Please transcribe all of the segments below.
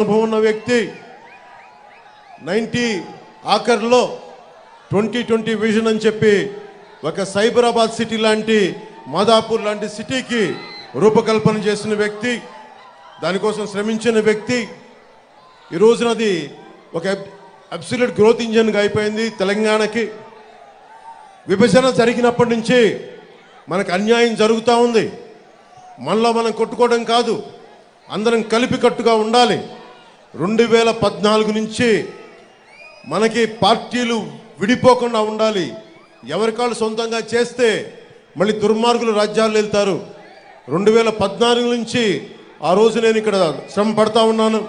అనుభవం ఉన్న వ్యక్తి 90 ఆఖర్లో 2020 విజన్ అని చెప్పి ఒక సైబరాబాద్ సిటీ లాంటి మాదాపూర్ లాంటి సిటీకి రూపకల్పన చేసిన వ్యక్తి, దానికోసం శ్రమించిన వ్యక్తి. ఈ రోజున అది ఒక అబ్సల్యూట్ గ్రోత్ ఇంజన్గా అయిపోయింది. తెలంగాణకి విభజన జరిగినప్పటి నుంచి మనకు అన్యాయం జరుగుతూ ఉంది. మనలో మనం కొట్టుకోవడం కాదు, అందరం కలిపి కట్టుగా ఉండాలి. 2014 నుంచి మనకి పార్టీలు విడిపోకుండా ఉండాలి. ఎవరికాళ్ళు సొంతంగా చేస్తే మళ్ళీ దుర్మార్గులు రాజ్యాలు వెళ్తారు. 2014 నుంచి ఆ రోజు నేను ఇక్కడ శ్రమ పడతా ఉన్నాను.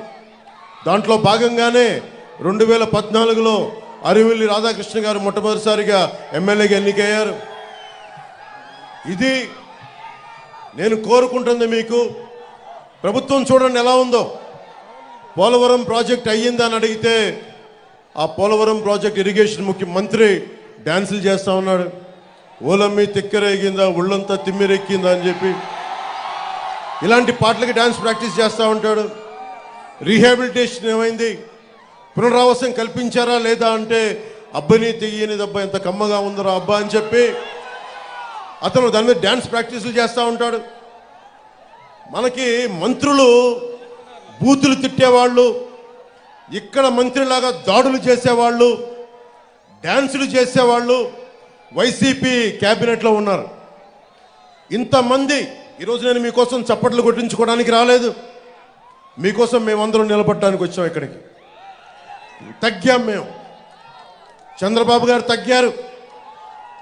దాంట్లో భాగంగానే 2014లో అరివిల్లి రాధాకృష్ణ గారు మొట్టమొదటిసారిగా ఎమ్మెల్యేగా ఎన్నికయ్యారు. ఇది నేను కోరుకుంటుంది. మీకు ప్రభుత్వం చూడండి ఎలా ఉందో. పోలవరం ప్రాజెక్ట్ అయ్యిందా అని అడిగితే ఆ పోలవరం ప్రాజెక్ట్ ఇరిగేషన్ ముఖ్యమంత్రి డ్యాన్సులు చేస్తూ ఉన్నాడు. ఓలమ్మి తిక్కరేగిందా, ఒళ్ళంతా తిమ్మిరెక్కిందా అని చెప్పి ఇలాంటి పాటలకి డ్యాన్స్ ప్రాక్టీస్ చేస్తూ ఉంటాడు. రీహాబిలిటేషన్ ఏమైంది, పునరావాసం కల్పించారా లేదా అంటే అబ్బని తెయ్యని దెబ్బ ఎంత కమ్మగా ఉందరా అబ్బా అని చెప్పి అతను దాని మీద డ్యాన్స్ ప్రాక్టీసులు చేస్తూ ఉంటాడు. మనకి మంత్రులు బూతులు తిట్టేవాళ్ళు, ఇక్కడ మంత్రిలాగా దాడులు చేసేవాళ్ళు, డ్యాన్సులు చేసేవాళ్ళు వైసీపీ క్యాబినెట్లో ఉన్నారు. ఇంతమంది ఈరోజు నేను మీకోసం చప్పట్లు కొట్టించుకోవడానికి రాలేదు, మీకోసం మేమందరం నిలబడడానికి వచ్చాం. ఇక్కడికి తగ్గాం మేము. చంద్రబాబు గారు తగ్గారు.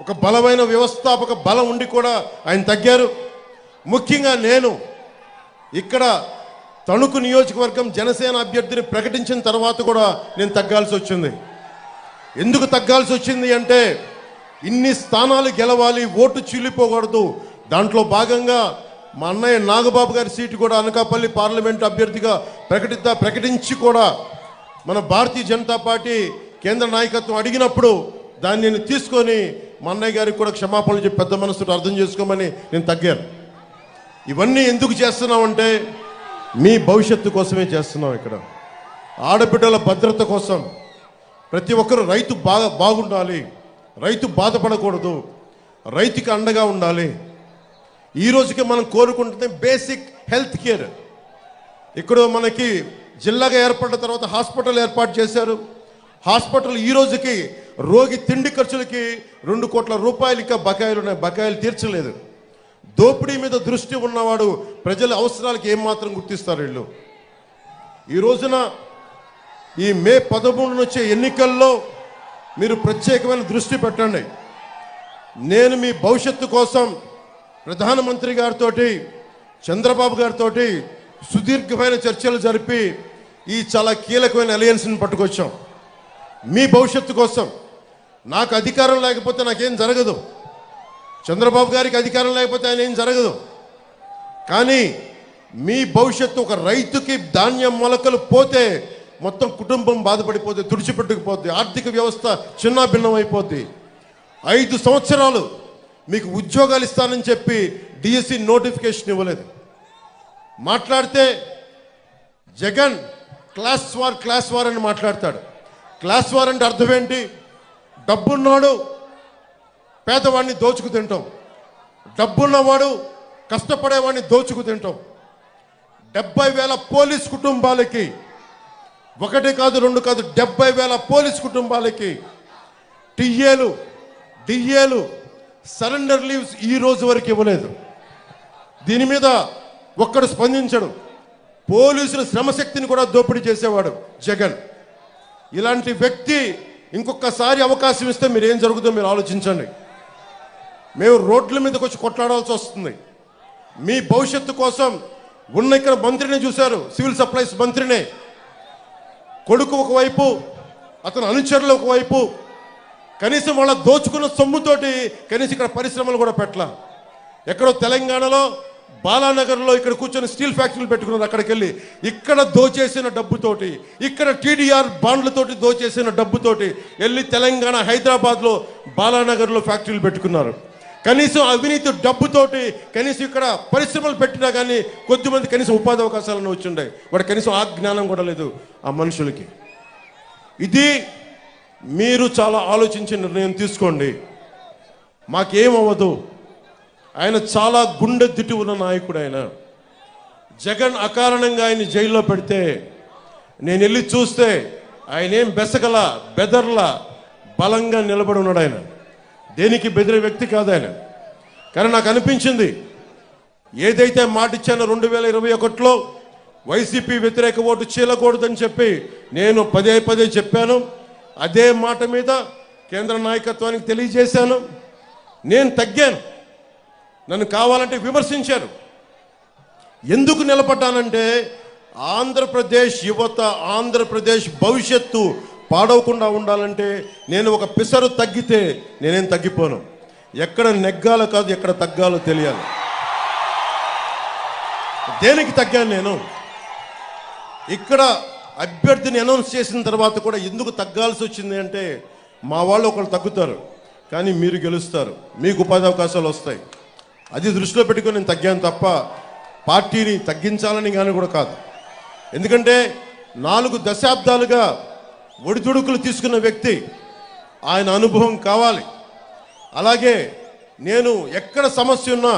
ఒక బలమైన వ్యవస్థాపక బలం ఉండి కూడా ఆయన తగ్గారు. ముఖ్యంగా నేను ఇక్కడ తణుకు నియోజకవర్గం జనసేన అభ్యర్థిని ప్రకటించిన తర్వాత కూడా నేను తగ్గాల్సి వచ్చింది. ఎందుకు తగ్గాల్సి వచ్చింది అంటే ఇన్ని స్థానాలు గెలవాలి, ఓటు చీలిపోకూడదు. దాంట్లో భాగంగా మా అన్నయ్య నాగబాబు గారి సీటు కూడా అనకాపల్లి పార్లమెంట్ అభ్యర్థిగా ప్రకటించి కూడా మన భారతీయ జనతా పార్టీ కేంద్ర నాయకత్వం అడిగినప్పుడు దాన్ని నేను తీసుకొని మా అన్నయ్య గారికి కూడా క్షమాపణలు చెప్పి పెద్ద మనసుతో అర్థం చేసుకోమని నేను తగ్గాను. ఇవన్నీ ఎందుకు చేస్తున్నామంటే మీ భవిష్యత్తు కోసమే చేస్తున్నాం. ఇక్కడ ఆడబిడ్డల భద్రత కోసం ప్రతి ఒక్కరు రైతు బాగుండాలి, రైతు బాధపడకూడదు, రైతుకి అండగా ఉండాలి. ఈ రోజుకి మనం కోరుకుంటుంది బేసిక్ హెల్త్ కేర్. ఇక్కడ మనకి జిల్లాగా ఏర్పడిన తర్వాత హాస్పిటల్ ఏర్పాటు చేశారు. హాస్పిటల్ ఈ రోజుకి రోగి తిండి ఖర్చులకి 2 కోట్ల రూపాయలు ఇంకా బకాయిలు ఉన్నాయి, బకాయిలు తీర్చలేదు. దోపిడీ మీద దృష్టి ఉన్నవాడు ప్రజల అవసరాలకి ఏమాత్రం గుర్తిస్తారు వీళ్ళు. ఈ రోజున ఈ మే 13 వచ్చే ఎన్నికల్లో మీరు ప్రత్యేకమైన దృష్టి పెట్టండి. నేను మీ భవిష్యత్తు కోసం ప్రధానమంత్రి గారితో చంద్రబాబు గారితో సుదీర్ఘమైన చర్చలు జరిపి ఈ చాలా కీలకమైన అలయన్స్ని పట్టుకొచ్చాం. మీ భవిష్యత్తు కోసం. నాకు అధికారం లేకపోతే నాకేం జరగదు, చంద్రబాబు గారికి అధికారం లేకపోతే ఆయన ఏం జరగదు. కానీ మీ భవిష్యత్తు, ఒక రైతుకి ధాన్యం మొలకలు పోతే మొత్తం కుటుంబం బాధపడిపోద్ది, తుడిచిపెట్టుకుపోద్ది, ఆర్థిక వ్యవస్థ చిన్నాభిన్నం అయిపోద్ది. 5 సంవత్సరాలు మీకు ఉద్యోగాలు ఇస్తానని చెప్పి డిఎస్సి నోటిఫికేషన్ ఇవ్వలేదు. మాట్లాడితే జగన్ క్లాస్ వార్ అని మాట్లాడతాడు. క్లాస్ వార్ అంటే అర్థం ఏంటి? డబ్బున్నాడు పేదవాడిని దోచుకు తింటాం, డబ్బున్నవాడు కష్టపడేవాడిని దోచుకు తింటాం. 70,000 పోలీస్ కుటుంబాలకి, 1 కాదు 2 కాదు 70,000 పోలీస్ కుటుంబాలకి డిఏలు సరెండర్ లీవ్స్ ఈ రోజు వరకు ఇవ్వలేదు. దీని మీద ఒక్కడు స్పందించడు. పోలీసుల శ్రమశక్తిని కూడా దోపిడీ చేసేవాడు జగన్. ఇలాంటి వ్యక్తి ఇంకొకసారి అవకాశం ఇస్తే మీరు ఏం జరుగుతుందో మీరు ఆలోచించండి. మేము రోడ్ల మీదకి వచ్చి కొట్లాడాల్సి వస్తుంది. మీ భవిష్యత్తు కోసం ఉన్న ఇక్కడ మంత్రిని చూశారు, సివిల్ సప్లైస్ మంత్రినే. కొడుకు ఒకవైపు, అతను అనుచరులు ఒకవైపు, కనీసం వాళ్ళ దోచుకున్న సొమ్ముతోటి కనీసం ఇక్కడ పరిశ్రమలు కూడా పెట్టలా. ఎక్కడో తెలంగాణలో బాలానగర్లో ఇక్కడ కూర్చొని స్టీల్ ఫ్యాక్టరీలు పెట్టుకున్నారు. అక్కడికి వెళ్ళి ఇక్కడ దోచేసిన డబ్బుతోటి, ఇక్కడ టీడీఆర్ బాండ్లతోటి దోచేసిన డబ్బుతోటి వెళ్ళి తెలంగాణ హైదరాబాద్లో బాలానగర్లో ఫ్యాక్టరీలు పెట్టుకున్నారు. కనీసం అవినీతి డబ్బుతోటి కనీసం ఇక్కడ పరిశ్రమలు పెట్టినా కానీ కొద్దిమంది కనీసం ఉపాధి అవకాశాలను వచ్చిండే, వాడు కనీసం ఆ జ్ఞానం కూడా లేదు ఆ మనుషులకి. ఇది మీరు చాలా ఆలోచించి నిర్ణయం తీసుకోండి. మాకేమవ్వదు. ఆయన చాలా గుండె దిట్టు ఉన్న నాయకుడు. ఆయన జగన్ అకారణంగా ఆయన జైల్లో పెడితే నేను వెళ్ళి చూస్తే ఆయన ఏం బెసగల బెదర్ల బలంగా నిలబడి ఉన్నాడు. ఆయన దేనికి బెదిరే వ్యక్తి కాదు ఆయన. కానీ నాకు అనిపించింది, ఏదైతే మాట ఇచ్చానో 2021లో వైసీపీ వ్యతిరేక ఓటు చీలకూడదని చెప్పి నేను పదే పదే చెప్పాను. అదే మాట మీద కేంద్ర నాయకత్వానికి తెలియజేశాను. నేను తగ్గాను. నన్ను కావాలంటే విమర్శించారు. ఎందుకు నిలబడ్డానంటే ఆంధ్రప్రదేశ్ యువత, ఆంధ్రప్రదేశ్ భవిష్యత్తు పాడవకుండా ఉండాలంటే నేను ఒక పిసరు తగ్గితే నేనేం తగ్గిపోను. ఎక్కడ నెగ్గాలో కాదు, ఎక్కడ తగ్గాలో తెలియాలి. దేనికి తగ్గాను నేను? ఇక్కడ అభ్యర్థిని అనౌన్స్ చేసిన తర్వాత కూడా ఎందుకు తగ్గాల్సి వచ్చింది అంటే, మా వాళ్ళు ఒకళ్ళు తగ్గుతారు కానీ మీరు గెలుస్తారు, మీకు ఉపాధి అవకాశాలు వస్తాయి. అది దృష్టిలో పెట్టుకొని నేను తగ్గాను తప్ప పార్టీని తగ్గించాలని కానీ కూడా కాదు. ఎందుకంటే 4 దశాబ్దాలుగా ఒడిదుడుకులు తీసుకున్న వ్యక్తి, ఆయన అనుభవం కావాలి. అలాగే నేను ఎక్కడ సమస్య ఉన్నా